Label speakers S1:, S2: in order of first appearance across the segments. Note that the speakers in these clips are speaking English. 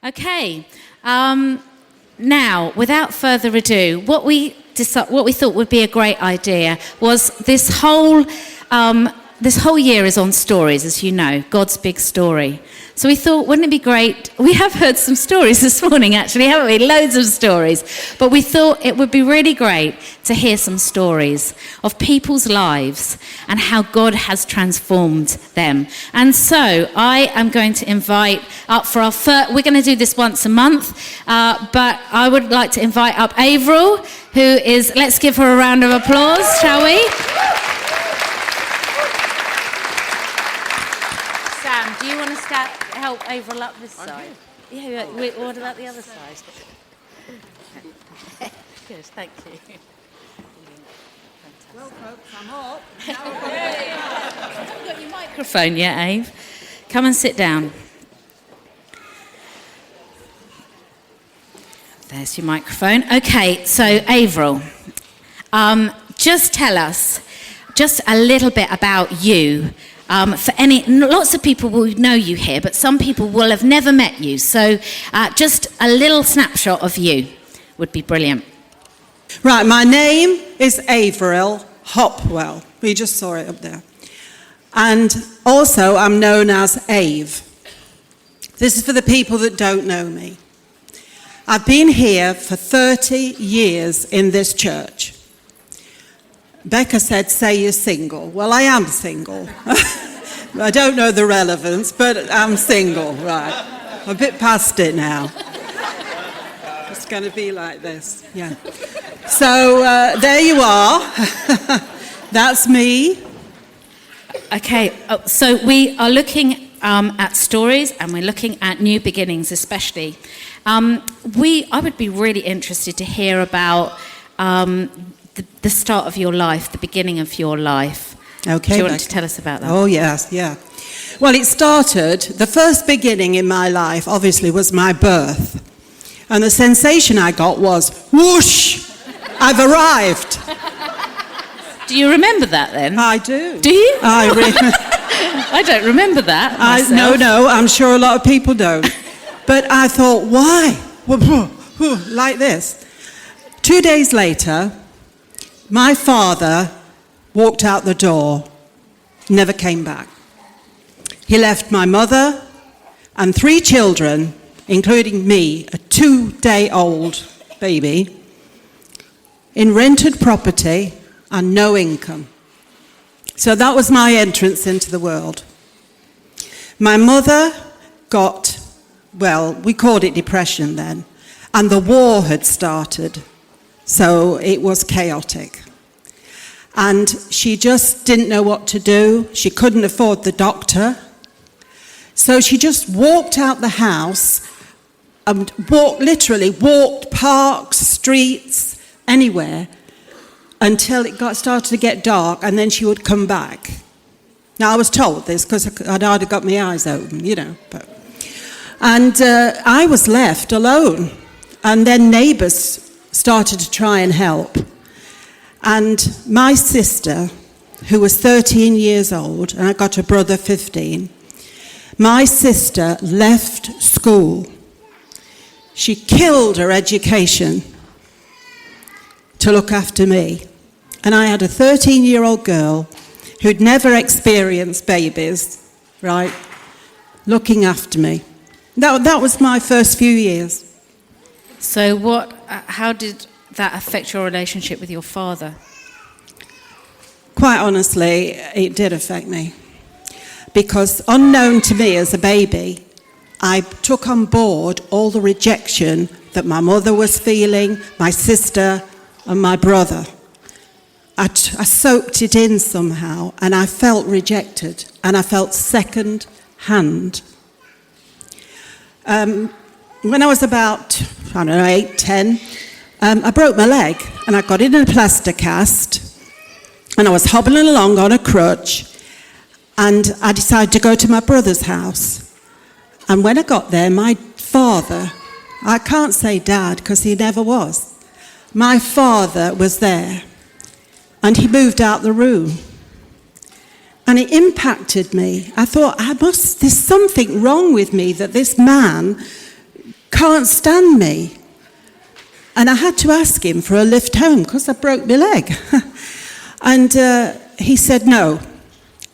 S1: Okay. Now, without further ado, what we thought would be a great idea was this whole year is on stories, as you know, God's big story. So we thought, wouldn't it be great? We have heard some stories this morning, actually, haven't we? Loads of stories. But we thought it would be really great to hear some stories of people's lives and how God has transformed them. And so I am going to invite up for our first, we're going to do this once a month, but I would like to invite up Averil, who is, let's give her a round of applause, shall we? Sam, do you want to help Averil up this side? Yeah, we order that the other side. Good, thank you.
S2: Well, folks, I'm up.
S1: You haven't got your microphone yet, Ave. Come and sit down. There's your microphone. Okay, so Averil, just tell us just a little bit about you. Lots of people will know you here, but some people will have never met you. So just a little snapshot of you would be brilliant.
S2: Right, my name is Averil Hopwell. We just saw it up there. And also I'm known as Ave. This is for the people that don't know me. I've been here for 30 years in this church. Becca said, say you're single. Well, I am single. I don't know the relevance, but I'm single, right. I'm a bit past it now. It's going to be like this, yeah. So there you are. That's me.
S1: Okay, so we are looking at stories and we're looking at new beginnings especially. I would be really interested to hear about the start of your life, the beginning of your life.
S2: Okay.
S1: Do you want to tell us about that?
S2: Oh, yes, yeah. Well, the first beginning in my life, obviously, was my birth. And the sensation I got was, whoosh, I've arrived.
S1: Do you remember that then?
S2: I do.
S1: Do you?
S2: I
S1: don't remember that myself.
S2: No, I'm sure a lot of people don't. But I thought, why? Like this. 2 days later, my father walked out the door, never came back. He left my mother and 3 children, including me, a 2-day-old baby, in rented property and no income. So that was my entrance into the world. My mother got, we called it depression then, and the war had started. So it was chaotic. And she just didn't know what to do. She couldn't afford the doctor. So she just walked out the house and walked parks, streets, anywhere, until it started to get dark, and then she would come back. Now, I was told this because I'd already got my eyes open, And I was left alone. And then neighbours started to try and help. And my sister, who was 13 years old, and I got a brother 15, my sister left school. She killed her education to look after me. And I had a 13-year-old girl who'd never experienced babies, right, looking after me. That was my first few years.
S1: So how did that affect your relationship with your father?
S2: Quite honestly, it did affect me. Because unknown to me as a baby, I took on board all the rejection that my mother was feeling, my sister and my brother. I soaked it in somehow, and I felt rejected, and I felt second hand. When I was about, 8, 10, I broke my leg, and I got in a plaster cast, and I was hobbling along on a crutch, and I decided to go to my brother's house. And when I got there, my father, I can't say dad because he never was, my father was there, and he moved out the room. And it impacted me. I thought, there's something wrong with me that this man can't stand me. And I had to ask him for a lift home because I broke my leg. And he said, no,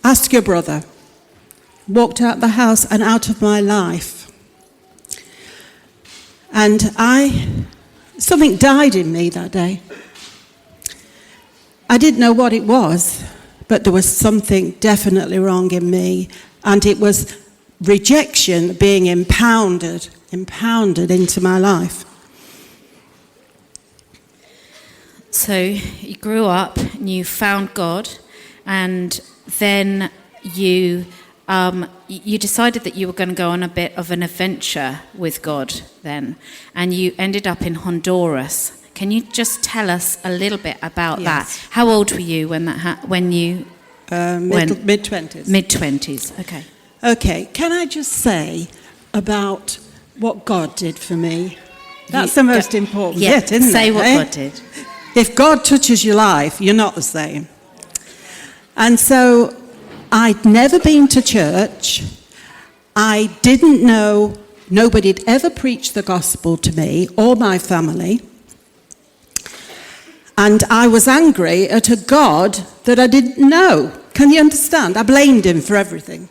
S2: ask your brother. Walked out the house and out of my life. And something died in me that day. I didn't know what it was, but there was something definitely wrong in me. And it was rejection being impounded into my life.
S1: So you grew up and you found God, and then you decided that you were going to go on a bit of an adventure with God then, and you ended up in Honduras. Can you just tell us a little bit about that? How old were you when that
S2: mid-20s.
S1: Mid-20s, okay.
S2: Okay, can I just say about what God did for me? That's the most important bit, isn't it?
S1: Say what God did.
S2: If God touches your life, you're not the same. And so I'd never been to church. I didn't know, nobody had ever preached the gospel to me or my family. And I was angry at a God that I didn't know. Can you understand? I blamed him for everything.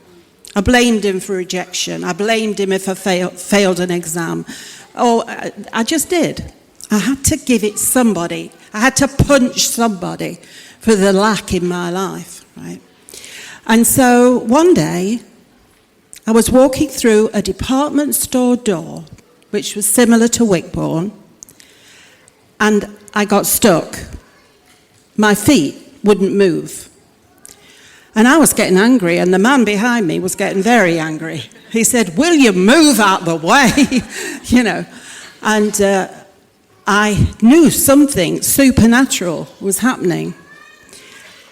S2: I blamed him for rejection. I blamed him if I failed an exam. Oh, I just did. I had to give it somebody. I had to punch somebody for the lack in my life, right? And so one day, I was walking through a department store door, which was similar to Wickbourne, and I got stuck. My feet wouldn't move. And I was getting angry, and the man behind me was getting very angry. He said, will you move out the way? You know, and I knew something supernatural was happening.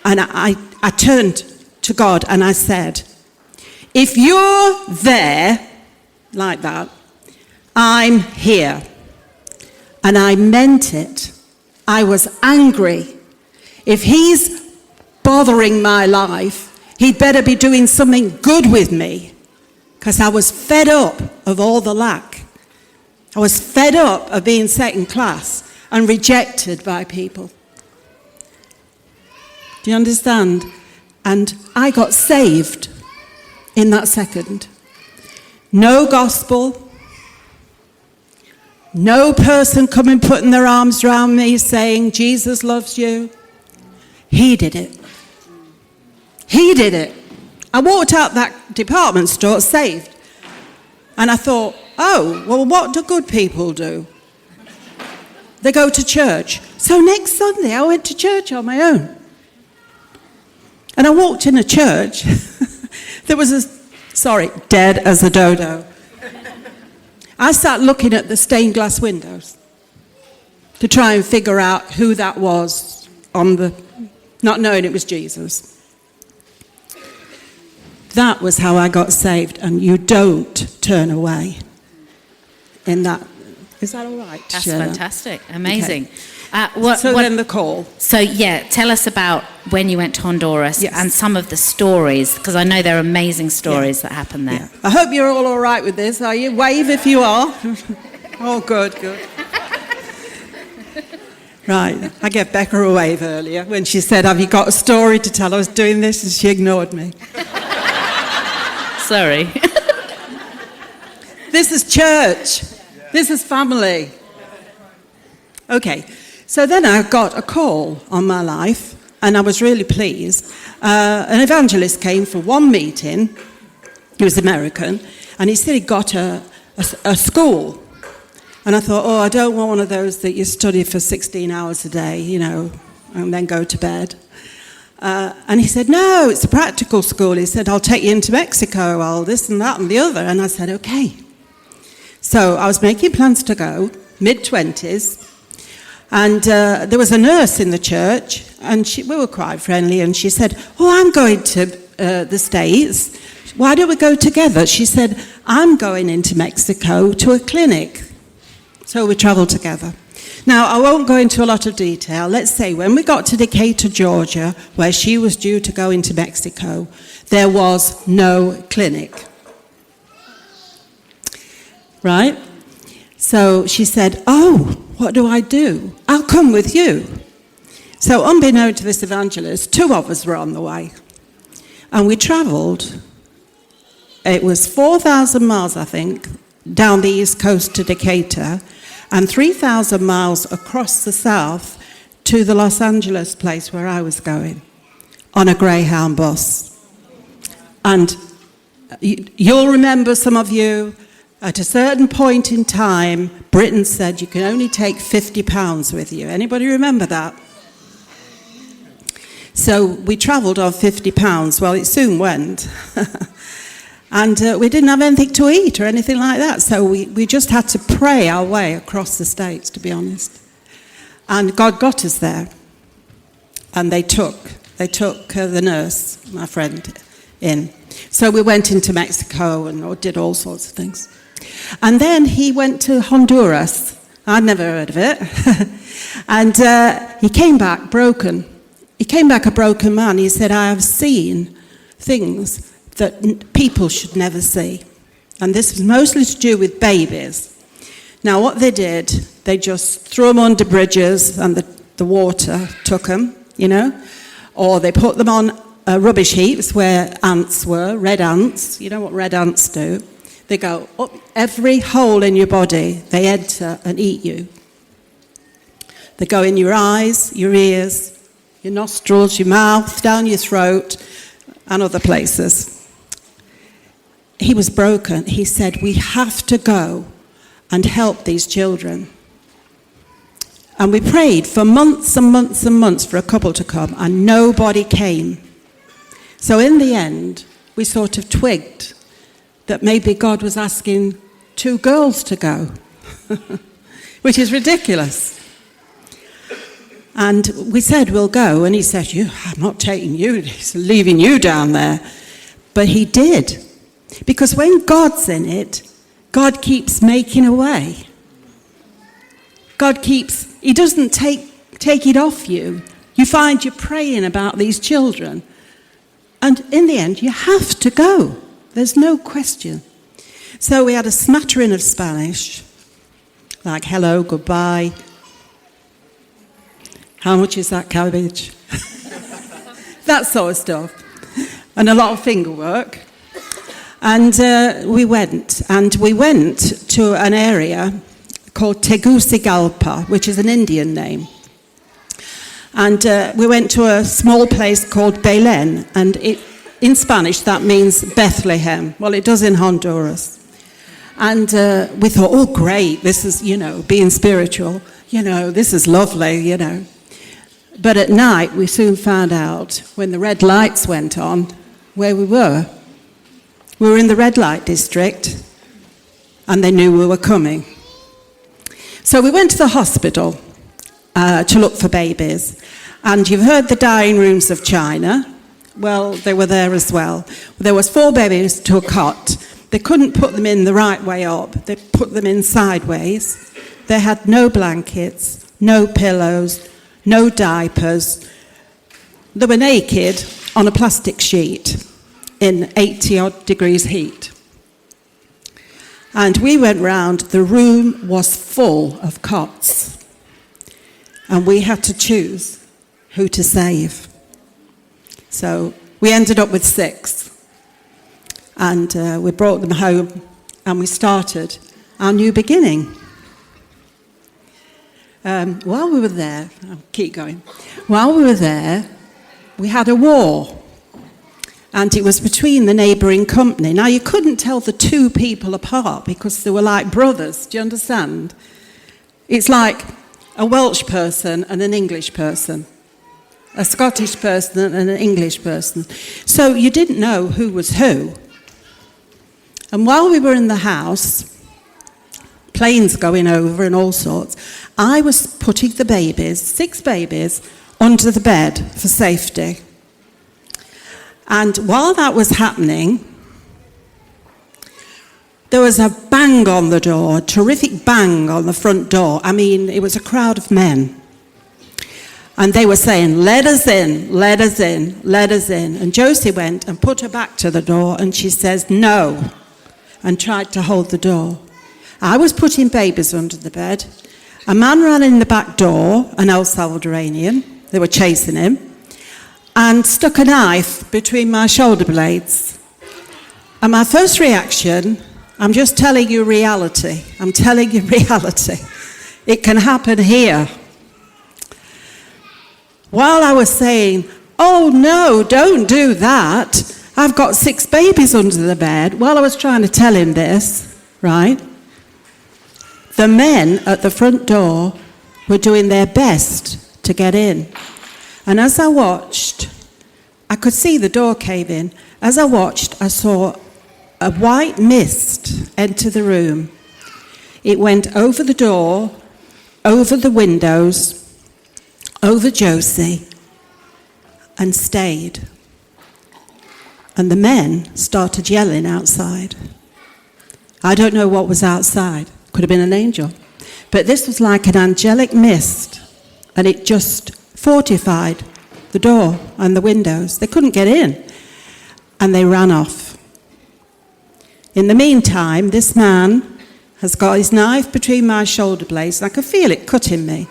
S2: And I turned to God and I said, if you're there, like that, I'm here. And I meant it. I was angry. If he's bothering my life, he'd better be doing something good with me, because I was fed up of all the lack. I was fed up of being second class and rejected by people. Do you understand? And I got saved in that second. No gospel. No person coming putting their arms around me saying, Jesus loves you. He did it. He did it. I walked out that department store saved. And I thought, oh, well, what do good people do? They go to church. So next Sunday, I went to church on my own. And I walked in a church. There was dead as a dodo. I sat looking at the stained glass windows to try and figure out who that was not knowing it was Jesus. That was how I got saved, and you don't turn away in that. Is that all right?
S1: That's
S2: Shirley?
S1: fantastic. Amazing.
S2: Okay. Then the call.
S1: So, tell us about when you went to Honduras and some of the stories, because I know there are amazing stories that happen there.
S2: Yeah. I hope you're all right with this, are you? Wave if you are. Oh, good. Right. I gave Becca a wave earlier when she said, have you got a story to tell? I was doing this and she ignored me.
S1: Sorry.
S2: This is church. This is family. Okay. So then I got a call on my life, and I was really pleased. An evangelist came for one meeting. He was American, and he said he got a school. And I thought, I don't want one of those that you study for 16 hours a day, and then go to bed. And he said, no, it's a practical school. He said, I'll take you into Mexico, I'll this and that and the other. And I said, okay. So I was making plans to go, mid-20s. And there was a nurse in the church, and we were quite friendly, and she said, I'm going to the States. Why don't we go together? She said, I'm going into Mexico to a clinic. So we travelled together. Now, I won't go into a lot of detail. Let's say when we got to Decatur, Georgia, where she was due to go into Mexico, there was no clinic. Right? So she said, oh, what do I do? I'll come with you. So unbeknown to this evangelist, 2 of us were on the way. And we travelled, it was 4,000 miles, I think, down the east coast to Decatur, and 3,000 miles across the south to the Los Angeles place where I was going, on a Greyhound bus. And you'll remember, some of you, at a certain point in time, Britain said you can only take £50 with you. Anybody remember that? So we travelled on £50. Well, it soon went. And we didn't have anything to eat or anything like that. So we just had to pray our way across the States, to be honest. And God got us there. And they took the nurse, my friend, in. So we went into Mexico and did all sorts of things. And then he went to Honduras. I'd never heard of it. And he came back broken. He came back a broken man. He said, I have seen things that people should never see. And this was mostly to do with babies. Now, what they did, they just threw them under bridges and the water took them, or they put them on rubbish heaps where ants were, red ants. You know what red ants do? They go up every hole in your body. They enter and eat you. They go in your eyes, your ears, your nostrils, your mouth, down your throat, and other places. He was broken. He said, we have to go and help these children. And we prayed for months and months and months for a couple to come, and nobody came. So in the end, we sort of twigged that maybe God was asking 2 girls to go, which is ridiculous. And we said, we'll go. And he said, I'm not taking you. He's leaving you down there. But he did. Because when God's in it, God keeps making a way. He doesn't take it off you. You find you're praying about these children. And in the end, you have to go. There's no question. So we had a smattering of Spanish, like hello, goodbye. How much is that cabbage? That sort of stuff. And a lot of finger work. And we went to an area called Tegucigalpa, which is an Indian name. And we went to a small place called Belén, and in Spanish that means Bethlehem. Well, it does in Honduras. And we thought, oh, great, this is, being spiritual. This is lovely, But at night, we soon found out, when the red lights went on, where we were. We were in the red light district, and they knew we were coming. So we went to the hospital to look for babies. And you've heard the dying rooms of China. Well, they were there as well. There was 4 babies to a cot. They couldn't put them in the right way up. They put them in sideways. They had no blankets, no pillows, no diapers. They were naked on a plastic sheet in 80-odd degrees heat. And we went round. The room was full of cots. And we had to choose who to save. So we ended up with 6. And we brought them home, and we started our new beginning. While we were there, I'll keep going. While we were there, we had a war. And it was between the neighbouring company. Now, you couldn't tell the 2 people apart because they were like brothers. Do you understand? It's like a Welsh person and an English person, a Scottish person and an English person. So you didn't know who was who. And while we were in the house, planes going over and all sorts, I was putting the babies, 6 babies, under the bed for safety. And while that was happening, there was a bang on the door, a terrific bang on the front door. I mean, it was a crowd of men. And they were saying, let us in, let us in, let us in. And Josie went and put her back to the door, and she says, no, and tried to hold the door. I was putting babies under the bed. A man ran in the back door, an El Salvadorian. They were chasing him. And stuck a knife between my shoulder blades. And my first reaction, I'm just telling you reality. I'm telling you reality. It can happen here. While I was saying, oh no, don't do that. I've got 6 babies under the bed. While I was trying to tell him this, right? The men at the front door were doing their best to get in. And as I watched, I could see the door cave in. As I watched, I saw a white mist enter the room. It went over the door, over the windows, over Josie, and stayed. And the men started yelling outside. I don't know what was outside. Could have been an angel. But this was like an angelic mist, and it just fortified the door and the windows. They couldn't get in, and they ran off. In the meantime, this man has got his knife between my shoulder blades, and I could feel it cutting me,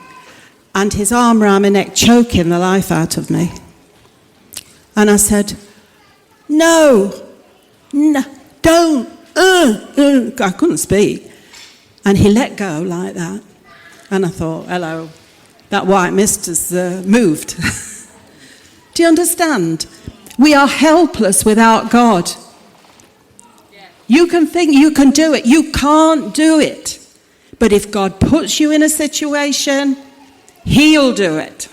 S2: and his arm around my neck, choking the life out of me. And I said, no, don't, I couldn't speak. And he let go like that. And I thought, hello, that white mist has moved. Do you understand? We are helpless without God. You can think you can do it. You can't do it. But if God puts you in a situation, He'll do it.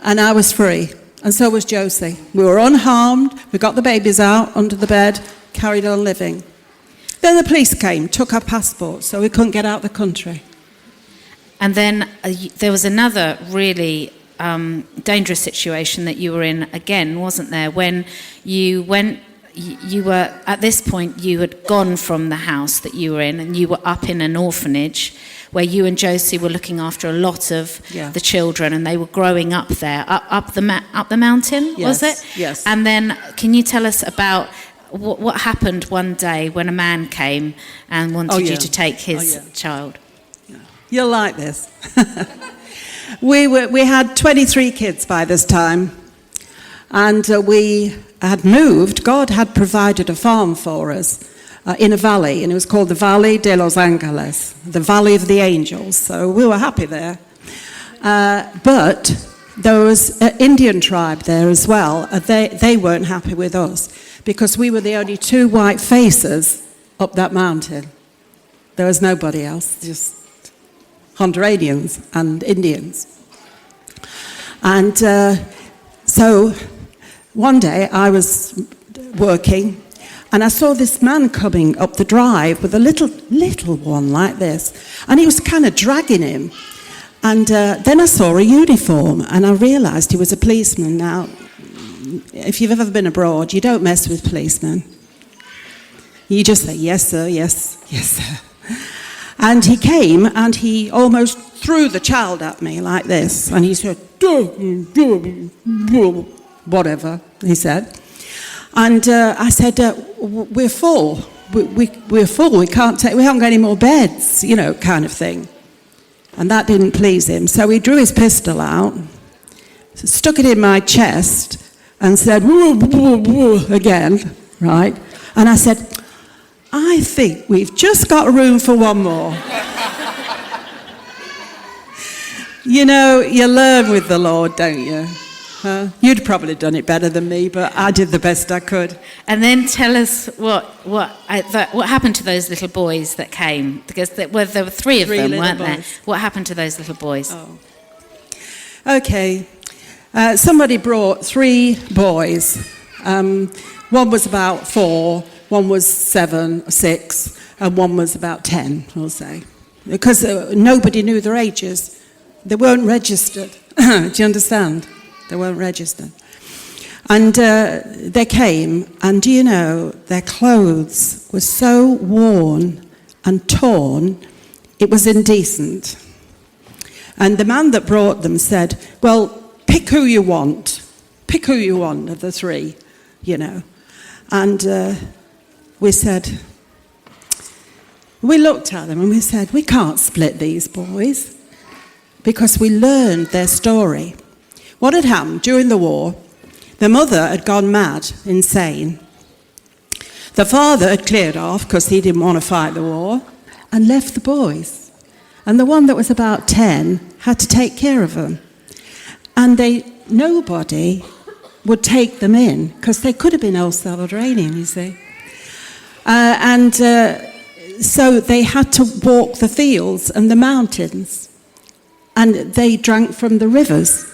S2: And I was free. And so was Josie. We were unharmed. We got the babies out under the bed, carried on living. Then the police came, took our passports, so we couldn't get out of the country.
S1: And then there was another really dangerous situation that you were in again, wasn't there? When you went, you were, at this point, you had gone from the house that you were in, and you were up in an orphanage where you and Josie were looking after a lot of the children, and they were growing up there, up the mountain,
S2: yes,
S1: was it?
S2: Yes.
S1: And then, can you tell us about what happened one day when a man came and wanted you to take his child?
S2: Yeah. You'll like this. We had 23 kids by this time, and we had moved. God had provided a farm for us in a valley, and it was called the Valley de Los Angeles, the Valley of the Angels. So we were happy there. But there was an Indian tribe there as well. They weren't happy with us because we were the only 2 white faces up that mountain. There was nobody else, just Honduranians and Indians. And so one day I was working, and I saw this man coming up the drive with a little one like this, and he was kind of dragging him. And then I saw a uniform, and I realised he was a policeman. Now, if you've ever been abroad, you don't mess with policemen. You just say, yes, sir, yes, yes, sir. And he came, and he almost threw the child at me like this. And he said, whatever, he said. And I said, we're full. We're full. We haven't got any more beds, kind of thing. And that didn't please him. So he drew his pistol out, stuck it in my chest, and said, again, right? And I said, I think we've just got room for one more. You learn with the Lord, don't you? You'd probably done it better than me, but I did the best I could.
S1: And then tell us what happened to those little boys that came, because there were 3 of them, weren't there? What happened to those little boys?
S2: Oh. Okay. Somebody brought 3 boys. One was about 4, one was 7, 6, and one was about 10, I'll say. Because nobody knew their ages. They weren't registered. Do you understand? They weren't registered. And they came, and their clothes were so worn and torn, it was indecent. And the man that brought them said, well, pick who you want. Pick who you want of the 3, And we said, We looked at them and we said, we can't split these boys, because we learned their story. What had happened during the war, the mother had gone mad, insane. The father had cleared off because he didn't want to fight the war and left the boys. And the one that was about 10 had to take care of them. And nobody would take them in because they could have been El Salvadorian, you see. So they had to walk the fields and the mountains. And they drank from the rivers.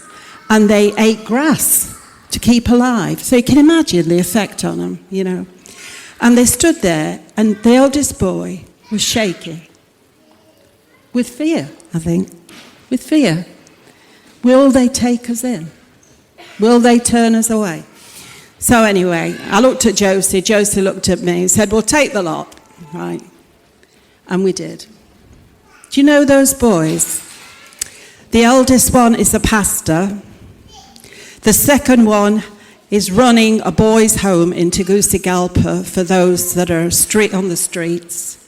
S2: And they ate grass to keep alive. So you can imagine the effect on them, you know. And they stood there, and the eldest boy was shaking. With fear, I think. With fear. Will they take us in? Will they turn us away? So anyway, I looked at Josie. Josie looked at me and said, well, take the lot. Right. And we did. Do you know those boys? The eldest one is a pastor. The second one is running a boys' home in Tegucigalpa for those that are on the streets.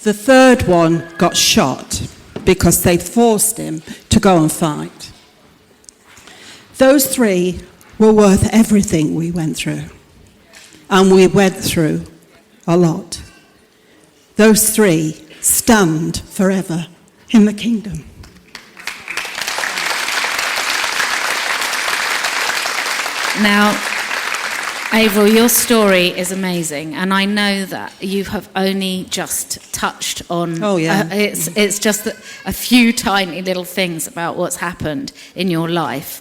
S2: The third one got shot because they forced him to go and fight. Those three were worth everything we went through. And we went through a lot. Those three stand forever in the kingdom.
S1: Now, Averil, your story is amazing, and I know that you have only just touched on.
S2: Oh yeah,
S1: it's just a few tiny little things about what's happened in your life,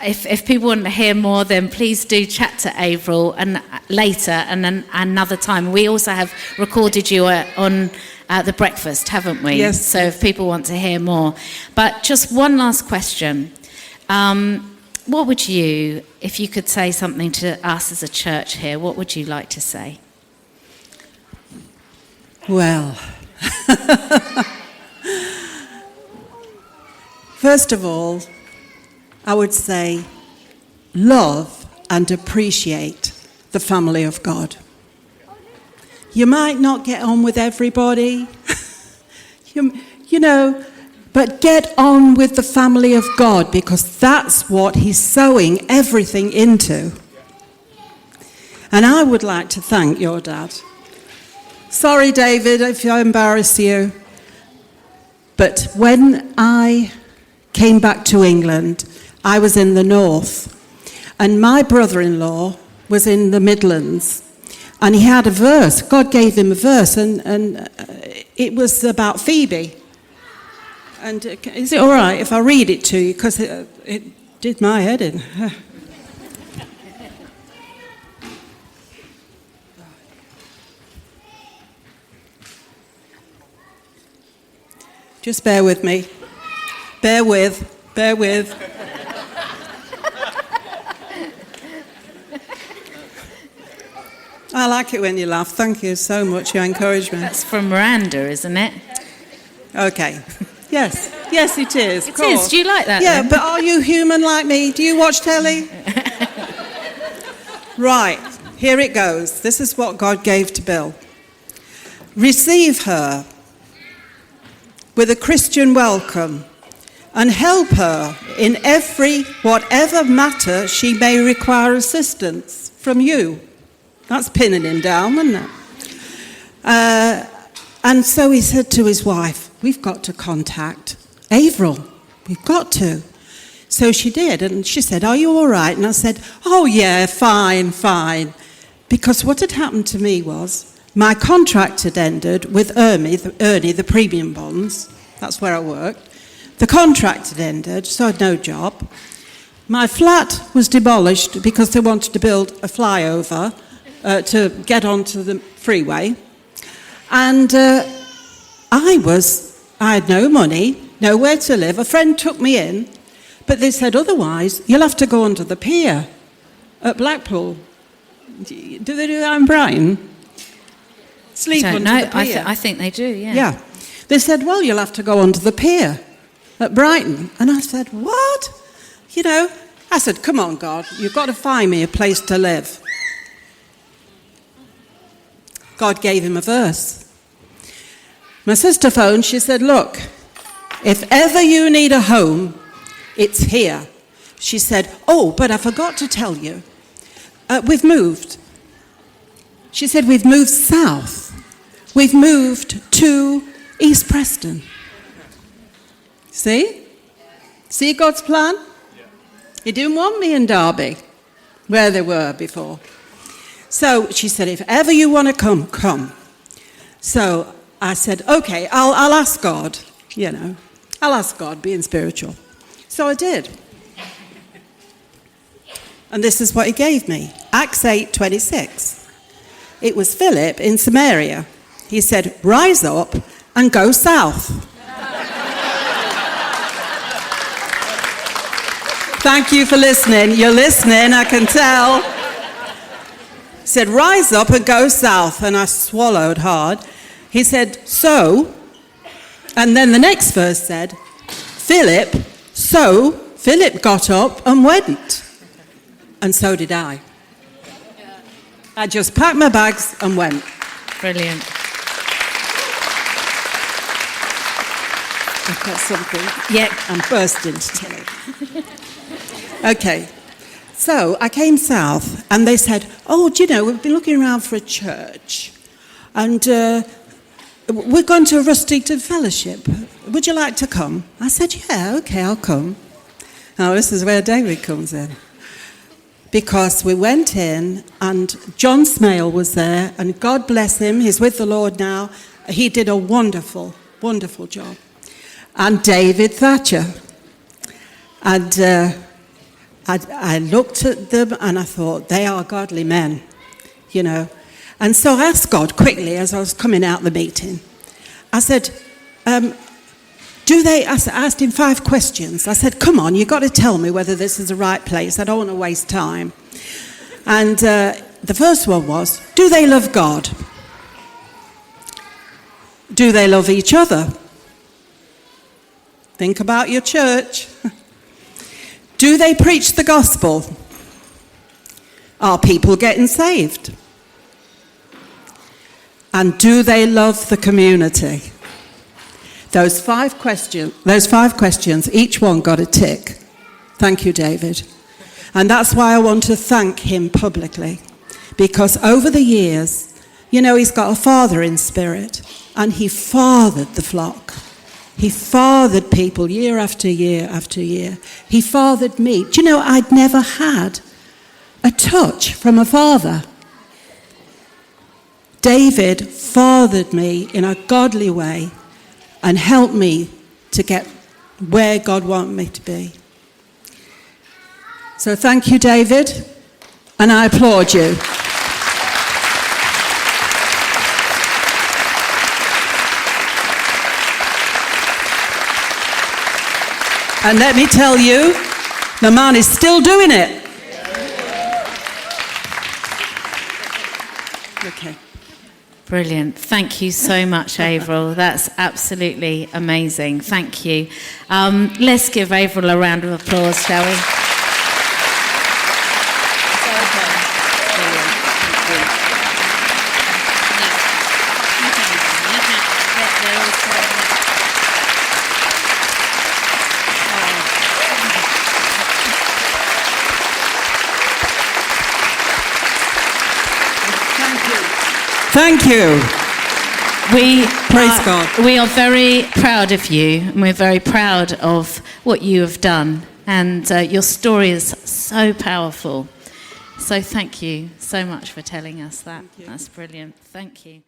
S1: if people want to hear more, then please do chat to Averil and later, and then another time. We also have recorded you on the breakfast, haven't we?
S2: Yes.
S1: So if people want to hear more, but just one last question. What would you, if you could say something to us as a church here, what would you like to say?
S2: Well, first of all, I would say love and appreciate the family of God. You might not get on with everybody, you know, but get on with the family of God, because that's what he's sowing everything into. And I would like to thank your dad. Sorry, David, if I embarrass you. But when I came back to England, I was in the north. And my brother-in-law was in the Midlands. And he had a verse. God gave him a verse. And it was about Phoebe. And is it all right if I read it to you? Because it did my head in. Just bear with me. Bear with. I like it when you laugh. Thank you so much. You encourage me.
S1: That's from Miranda, isn't it?
S2: Okay. Yes, it is.
S1: It is. Do you like that?
S2: Yeah,
S1: then?
S2: but are you human like me? Do you watch telly? Right, here it goes. This is what God gave to Bill. Receive her with a Christian welcome and help her in whatever matter she may require assistance from you. That's pinning him down, isn't it? And so he said to his wife, we've got to contact Averil. We've got to. So she did, and she said, are you all right? And I said, oh yeah, fine. Because what had happened to me was, my contract had ended with Ernie, the premium bonds. That's where I worked. The contract had ended, so I had no job. My flat was demolished because they wanted to build a flyover to get onto the freeway. And I had no money, nowhere to live. A friend took me in, but they said, otherwise, you'll have to go under the pier at Blackpool. Do they do that in Brighton? Sleep under the pier.
S1: I think they do, yeah.
S2: Yeah. They said, well, you'll have to go under the pier at Brighton. And I said, what? You know, I said, come on, God, you've got to find me a place to live. God gave him a verse. My sister phoned, she said, look, if ever you need a home, it's here. She said, oh, but I forgot to tell you, we've moved. She said, we've moved south. We've moved to East Preston. See? See God's plan? He didn't want me in Derby, where they were before. So she said, if ever you want to come, come. So I said, okay, I'll ask God, I'll ask God, being spiritual. So I did. And this is what he gave me. Acts 8:26. It was Philip in Samaria. He said, rise up and go south. Thank you for listening. You're listening, I can tell. He said, rise up and go south. And I swallowed hard. He said, so, and then the next verse said, Philip got up and went. And so did I. I just packed my bags and went.
S1: Brilliant.
S2: I've got something.
S1: Yeah.
S2: I'm bursting to tell you. Okay. So I came south and they said, oh, do you know, we've been looking around for a church. And we're going to Rustington Fellowship. Would you like to come? I said, yeah, okay, I'll come. Now, this is where David comes in. Because we went in and John Smale was there, and God bless him, he's with the Lord now. He did a wonderful, wonderful job. And David Thatcher. And I looked at them and I thought, they are godly men, And so I asked God quickly as I was coming out of the meeting. I said, I asked him 5 questions. I said, come on, you've got to tell me whether this is the right place. I don't want to waste time. And the first one was, do they love God? Do they love each other? Think about your church. Do they preach the gospel? Are people getting saved? And do they love the community? Those 5 questions, each one got a tick. Thank you, David. And that's why I want to thank him publicly. Because over the years, he's got a father in spirit. And he fathered the flock. He fathered people year after year after year. He fathered me. Do you know, I'd never had a touch from a father. David fathered me in a godly way and helped me to get where God wanted me to be. So thank you, David, and I applaud you. And let me tell you, the man is still doing it. Okay.
S1: Brilliant. Thank you so much, Averil. That's absolutely amazing. Thank you. Let's give Averil a round of applause, shall we?
S2: Thank you. Praise God.
S1: We are very proud of you, and we're very proud of what you have done. And your story is so powerful. So thank you so much for telling us that. That's brilliant. Thank you.